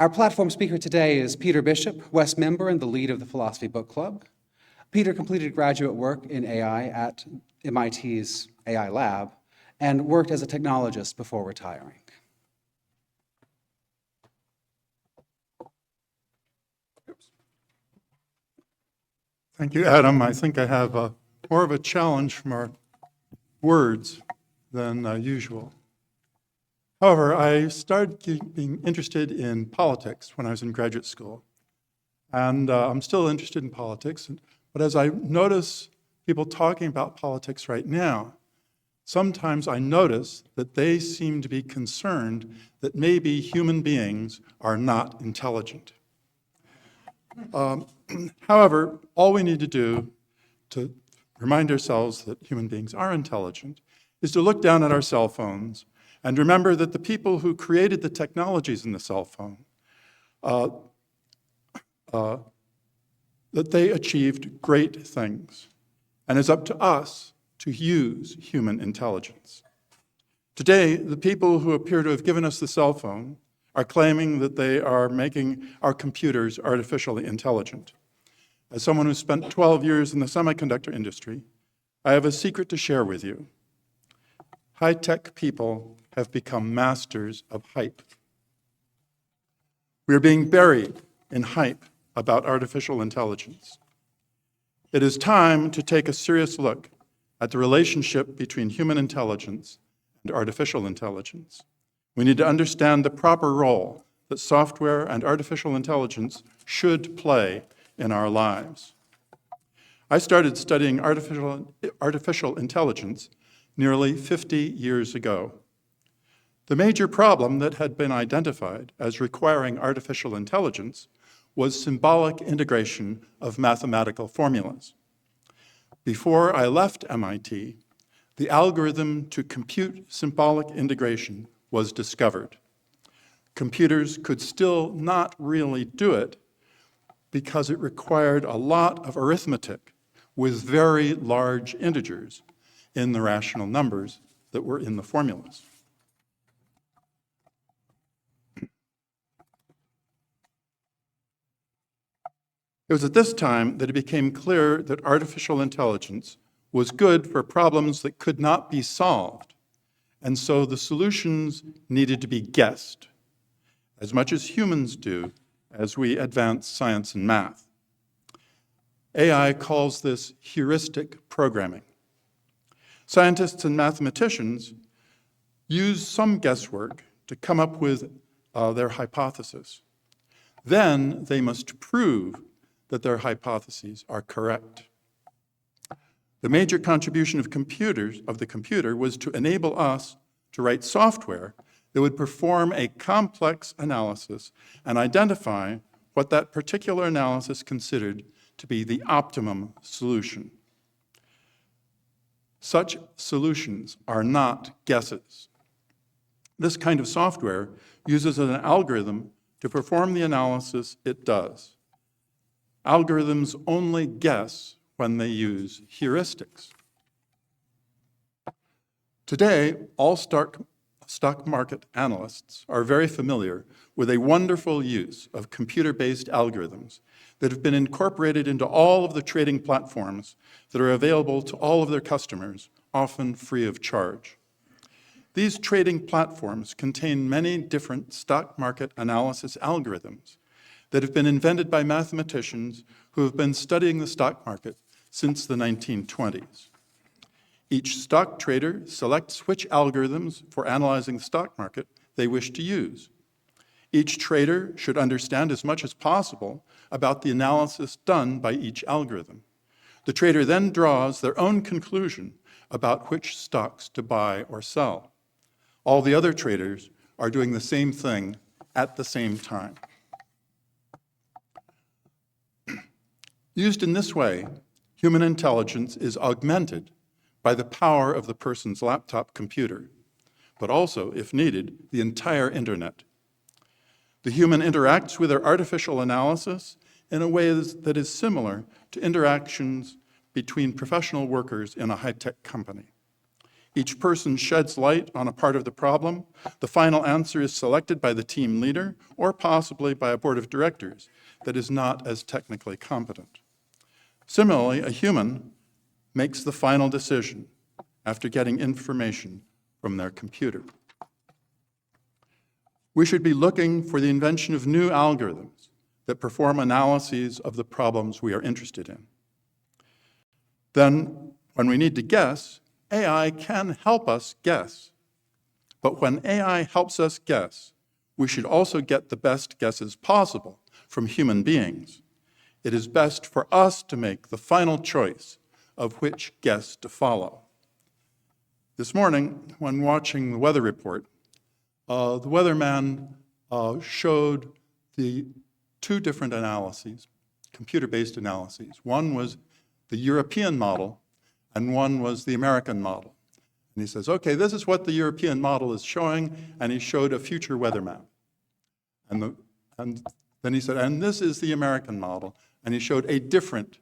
Our platform speaker today is Peter Bishop, WES member and the lead of the Philosophy Book Club. Peter completed graduate work in AI at MIT's AI Lab and worked as a technologist before retiring. Thank you, Adam. I think I have more of a challenge from our words than usual. However, I started being interested in politics when I was in graduate school. And I'm still interested in politics. But as I notice people talking about politics right now, sometimes I notice that they seem to be concerned that maybe human beings are not intelligent. However, all we need to do to remind ourselves that human beings are intelligent is to look down at our cell phones and remember that the people who created the technologies in the cell phone, that they achieved great things. And it's up to us to use human intelligence. Today, the people who appear to have given us the cell phone are claiming that they are making our computers artificially intelligent. As someone who spent 12 years in the semiconductor industry, I have a secret to share with you. High-tech people have become masters of hype. We are being buried in hype about artificial intelligence. It is time to take a serious look at the relationship between human intelligence and artificial intelligence. We need to understand the proper role that software and artificial intelligence should play in our lives. I started studying artificial intelligence nearly 50 years ago. The major problem that had been identified as requiring artificial intelligence was symbolic integration of mathematical formulas. Before I left MIT, the algorithm to compute symbolic integration was discovered. Computers could still not really do it because it required a lot of arithmetic with very large integers in the rational numbers that were in the formulas. It was at this time that it became clear that artificial intelligence was good for problems that could not be solved, and so the solutions needed to be guessed, as much as humans do as we advance science and math. AI calls this heuristic programming. Scientists and mathematicians use some guesswork to come up with their hypothesis. Then they must prove that their hypotheses are correct. The major contribution of the computer was to enable us to write software that would perform a complex analysis and identify what that particular analysis considered to be the optimum solution. Such solutions are not guesses. This kind of software uses an algorithm to perform the analysis it does. Algorithms only guess when they use heuristics. Today, all stock market analysts are very familiar with a wonderful use of computer-based algorithms that have been incorporated into all of the trading platforms that are available to all of their customers, often free of charge. These trading platforms contain many different stock market analysis algorithms that have been invented by mathematicians who have been studying the stock market since the 1920s. Each stock trader selects which algorithms for analyzing the stock market they wish to use. Each trader should understand as much as possible about the analysis done by each algorithm. The trader then draws their own conclusion about which stocks to buy or sell. All the other traders are doing the same thing at the same time. Used in this way, human intelligence is augmented by the power of the person's laptop computer, but also, if needed, the entire internet. The human interacts with their artificial analysis in a way that is similar to interactions between professional workers in a high-tech company. Each person sheds light on a part of the problem. The final answer is selected by the team leader or possibly by a board of directors that is not as technically competent. Similarly, a human makes the final decision after getting information from their computer. We should be looking for the invention of new algorithms that perform analyses of the problems we are interested in. Then, when we need to guess, AI can help us guess. But when AI helps us guess, we should also get the best guesses possible from human beings. It is best for us to make the final choice of which guess to follow. This morning, when watching the weather report, the weatherman showed the two different analyses, computer-based analyses. One was the European model, and one was the American model. And he says, okay, this is what the European model is showing, and he showed a future weather map. And then he said, and this is the American model, and he showed a different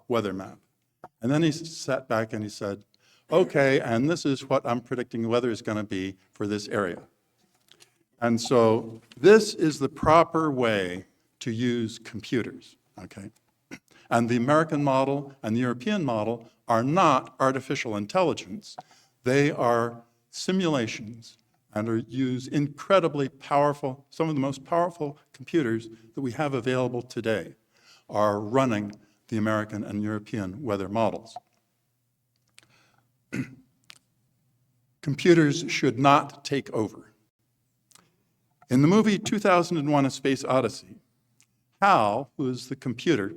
weather map. And then he sat back and he said, okay, and this is what I'm predicting the weather is going to be for this area. And so this is the proper way to use computers, okay? And the American model and the European model are not artificial intelligence. They are simulations and use incredibly powerful, some of the most powerful computers that we have available today are running the American and European weather models. Computers should not take over. In the movie 2001: A Space Odyssey, Hal, who is the computer,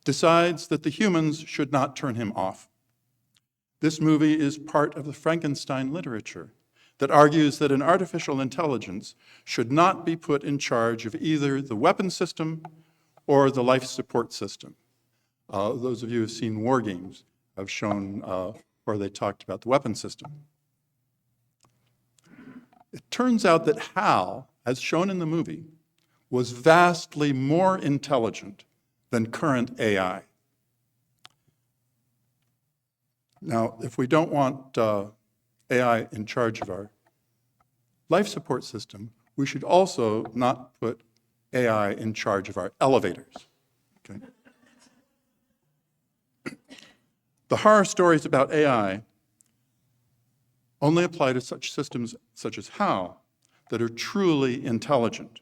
decides that the humans should not turn him off. This movie is part of the Frankenstein literature that argues that an artificial intelligence should not be put in charge of either the weapon system or the life support system. Those of you who have seen war games have shown where they talked about the weapon system. It turns out that Hal, as shown in the movie, was vastly more intelligent than current AI. Now, if we don't want AI in charge of our life support system, we should also not put AI in charge of our elevators. Okay? The horror stories about AI only apply to such systems such as Hal that are truly intelligent.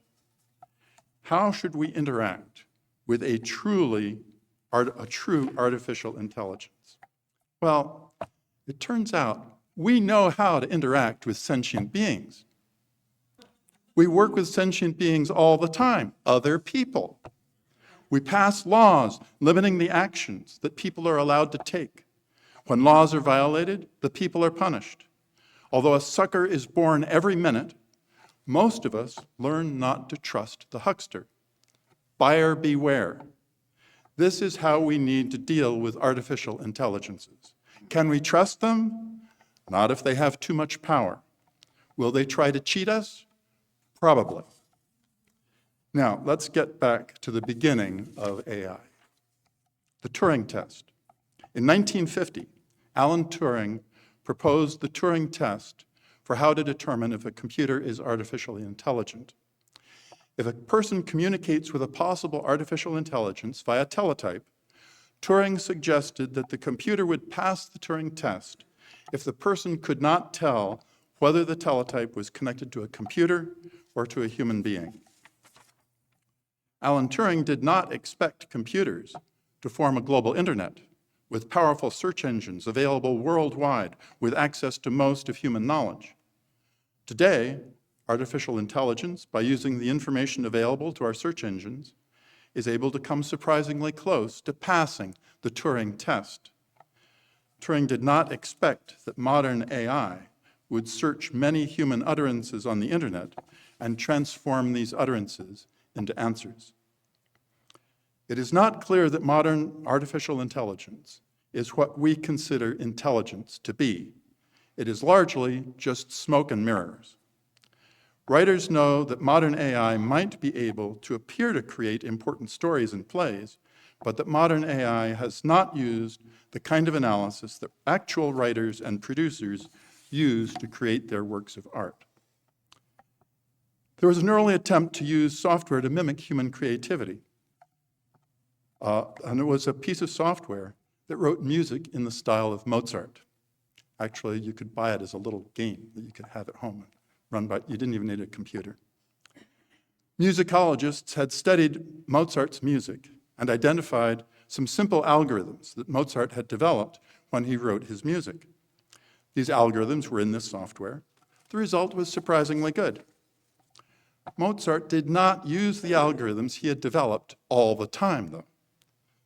How should we interact with a true artificial intelligence? Well, it turns out we know how to interact with sentient beings. We work with sentient beings all the time, other people. We pass laws limiting the actions that people are allowed to take. When laws are violated, the people are punished. Although a sucker is born every minute, most of us learn not to trust the huckster. Buyer beware. This is how we need to deal with artificial intelligences. Can we trust them? Not if they have too much power. Will they try to cheat us? Probably. Now, let's get back to the beginning of AI. The Turing test. In 1950, Alan Turing proposed the Turing test for how to determine if a computer is artificially intelligent. If a person communicates with a possible artificial intelligence via teletype, Turing suggested that the computer would pass the Turing test if the person could not tell whether the teletype was connected to a computer or to a human being. Alan Turing did not expect computers to form a global internet with powerful search engines available worldwide with access to most of human knowledge. Today, artificial intelligence, by using the information available to our search engines, is able to come surprisingly close to passing the Turing test. Turing did not expect that modern AI would search many human utterances on the internet and transform these utterances into answers. It is not clear that modern artificial intelligence is what we consider intelligence to be. It is largely just smoke and mirrors. Writers know that modern AI might be able to appear to create important stories and plays, but that modern AI has not used the kind of analysis that actual writers and producers use to create their works of art. There was an early attempt to use software to mimic human creativity. And it was a piece of software that wrote music in the style of Mozart. Actually, you could buy it as a little game that you could have at home and run by. You didn't even need a computer. Musicologists had studied Mozart's music and identified some simple algorithms that Mozart had developed when he wrote his music. These algorithms were in this software. The result was surprisingly good. Mozart did not use the algorithms he had developed all the time, though.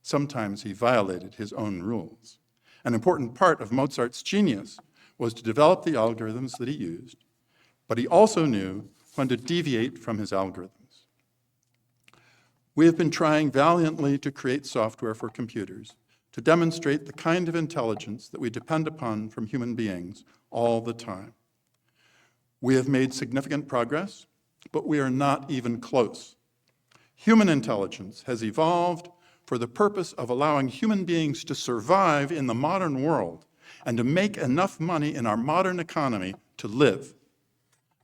Sometimes he violated his own rules. An important part of Mozart's genius was to develop the algorithms that he used, but he also knew when to deviate from his algorithms. We have been trying valiantly to create software for computers to demonstrate the kind of intelligence that we depend upon from human beings all the time. We have made significant progress, but we are not even close. Human intelligence has evolved for the purpose of allowing human beings to survive in the modern world and to make enough money in our modern economy to live.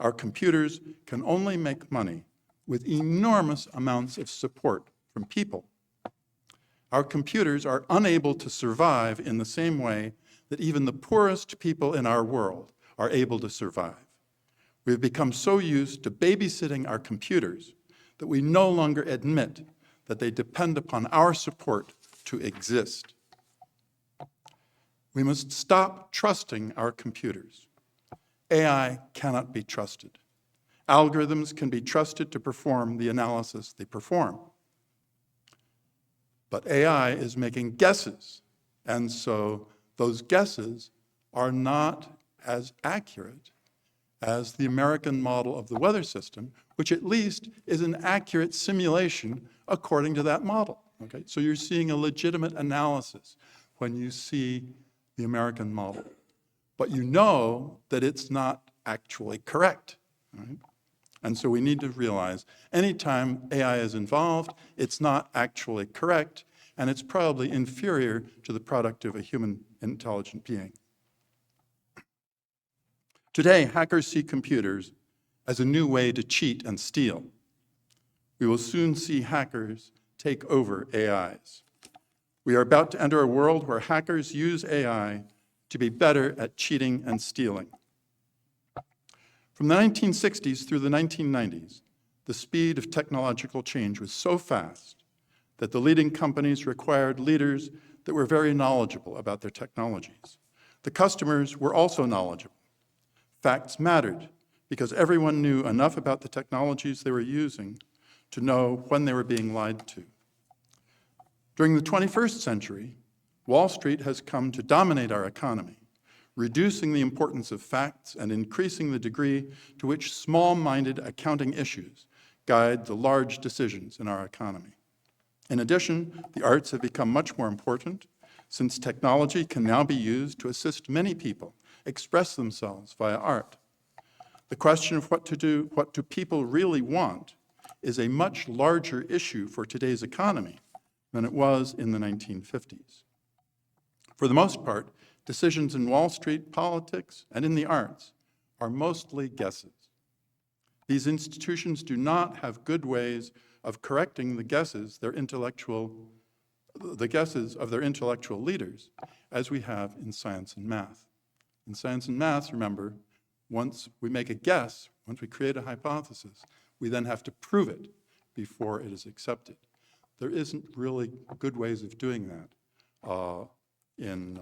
Our computers can only make money with enormous amounts of support from people. Our computers are unable to survive in the same way that even the poorest people in our world are able to survive. We have become so used to babysitting our computers that we no longer admit that they depend upon our support to exist. We must stop trusting our computers. AI cannot be trusted. Algorithms can be trusted to perform the analysis they perform. But AI is making guesses, and so those guesses are not as accurate as the American model of the weather system, which at least is an accurate simulation according to that model. Okay? So you're seeing a legitimate analysis when you see the American model. But you know that it's not actually correct. Right? And so we need to realize anytime AI is involved, it's not actually correct, and it's probably inferior to the product of a human intelligent being. Today, hackers see computers as a new way to cheat and steal. We will soon see hackers take over AIs. We are about to enter a world where hackers use AI to be better at cheating and stealing. From the 1960s through the 1990s, the speed of technological change was so fast that the leading companies required leaders that were very knowledgeable about their technologies. The customers were also knowledgeable. Facts mattered because everyone knew enough about the technologies they were using to know when they were being lied to. During the 21st century, Wall Street has come to dominate our economy, reducing the importance of facts and increasing the degree to which small-minded accounting issues guide the large decisions in our economy. In addition, the arts have become much more important, since technology can now be used to assist many people express themselves via art. The question of what do people really want, is a much larger issue for today's economy than it was in the 1950s. For the most part, decisions in Wall Street, politics, and in the arts are mostly guesses. These institutions do not have good ways of correcting the guesses of their intellectual leaders, as we have in science and math. In science and math, remember, once we make a guess, once we create a hypothesis, we then have to prove it before it is accepted. There isn't really good ways of doing that in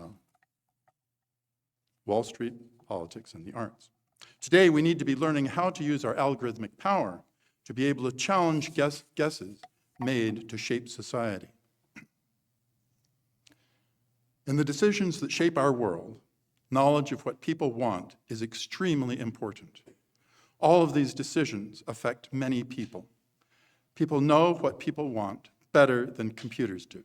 Wall Street, politics, and the arts. Today, we need to be learning how to use our algorithmic power to be able to challenge guesses made to shape society. In the decisions that shape our world, knowledge of what people want is extremely important. All of these decisions affect many people. People know what people want better than computers do.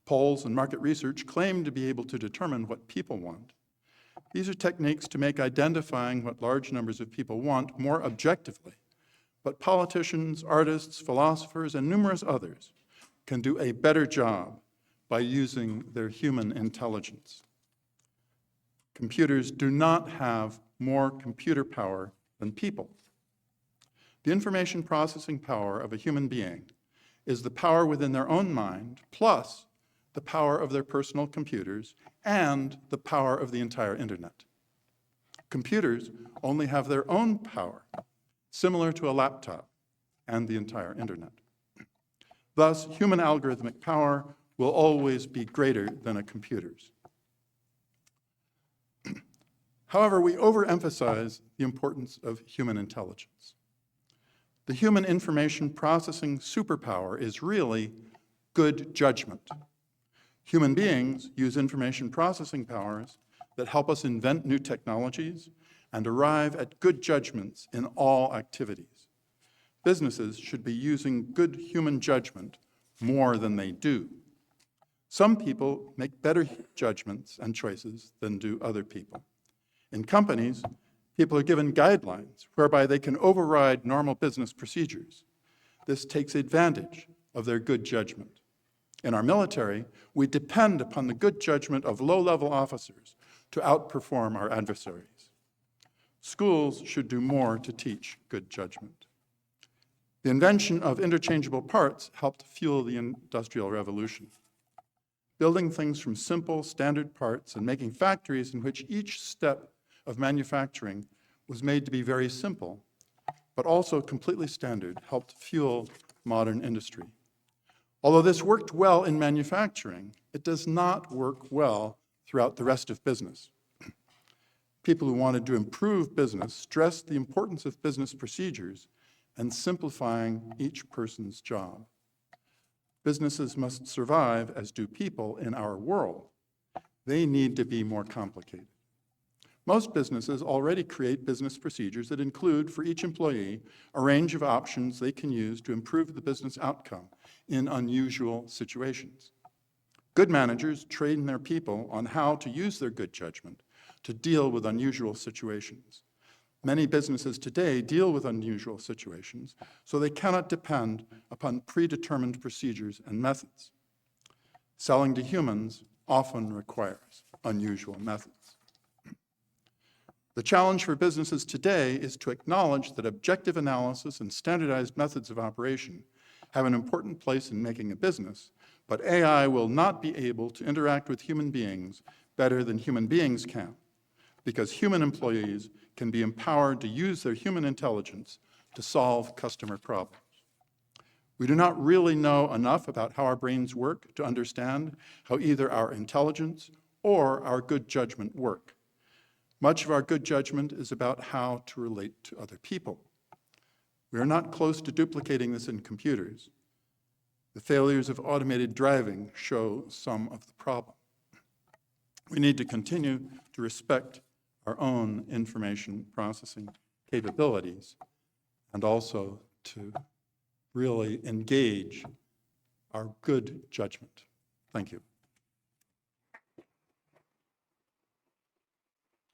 Polls and market research claim to be able to determine what people want. These are techniques to make identifying what large numbers of people want more objectively, but politicians, artists, philosophers, and numerous others can do a better job by using their human intelligence. Computers do not have more computer power than people. The information processing power of a human being is the power within their own mind, plus the power of their personal computers and the power of the entire internet. Computers only have their own power, similar to a laptop and the entire internet. Thus, human algorithmic power will always be greater than a computer's. However, we overemphasize the importance of human intelligence. The human information processing superpower is really good judgment. Human beings use information processing powers that help us invent new technologies and arrive at good judgments in all activities. Businesses should be using good human judgment more than they do. Some people make better judgments and choices than do other people. In companies, people are given guidelines whereby they can override normal business procedures. This takes advantage of their good judgment. In our military, we depend upon the good judgment of low-level officers to outperform our adversaries. Schools should do more to teach good judgment. The invention of interchangeable parts helped fuel the Industrial Revolution. Building things from simple, standard parts and making factories in which each step of manufacturing was made to be very simple, but also completely standard, helped fuel modern industry. Although this worked well in manufacturing, it does not work well throughout the rest of business. People who wanted to improve business stressed the importance of business procedures and simplifying each person's job. Businesses must survive, as do people in our world. They need to be more complicated. Most businesses already create business procedures that include, for each employee, a range of options they can use to improve the business outcome in unusual situations. Good managers train their people on how to use their good judgment to deal with unusual situations. Many businesses today deal with unusual situations, so they cannot depend upon predetermined procedures and methods. Selling to humans often requires unusual methods. The challenge for businesses today is to acknowledge that objective analysis and standardized methods of operation have an important place in making a business, but AI will not be able to interact with human beings better than human beings can, because human employees can be empowered to use their human intelligence to solve customer problems. We do not really know enough about how our brains work to understand how either our intelligence or our good judgment work. Much of our good judgment is about how to relate to other people. We are not close to duplicating this in computers. The failures of automated driving show some of the problem. We need to continue to respect our own information processing capabilities and also to really engage our good judgment. Thank you.